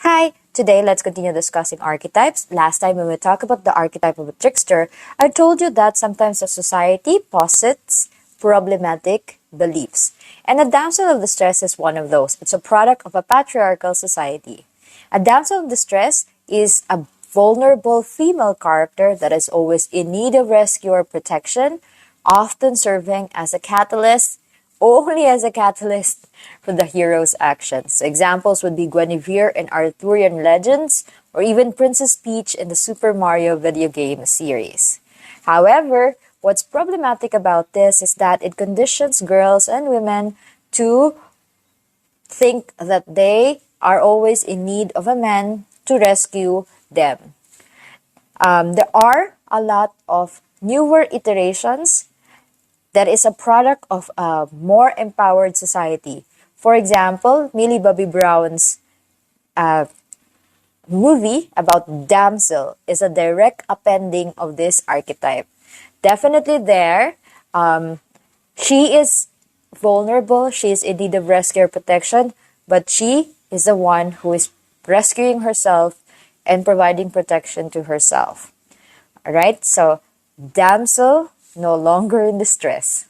Hi, today let's continue discussing archetypes. Last time when we talked about the archetype of a trickster, I told you that sometimes a society posits problematic beliefs. And a damsel of distress is one of those. It's a product of a patriarchal society. A damsel of distress is a vulnerable female character that is always in need of rescue or protection, often serving as a catalyst only as a catalyst for the hero's actions. So examples would be Guinevere in Arthurian legends, or even Princess Peach in the Super Mario video game series. However, what's problematic about this is that it conditions girls and women to think that they are always in need of a man to rescue them. There are a lot of newer iterations that is a product of a more empowered society. For example, Millie Bobby Brown's movie about Damsel is a direct appending of this archetype. Definitely there, she is vulnerable, she is in need of rescue or protection, but she is the one who is rescuing herself and providing protection to herself. Alright, so Damsel no longer in distress.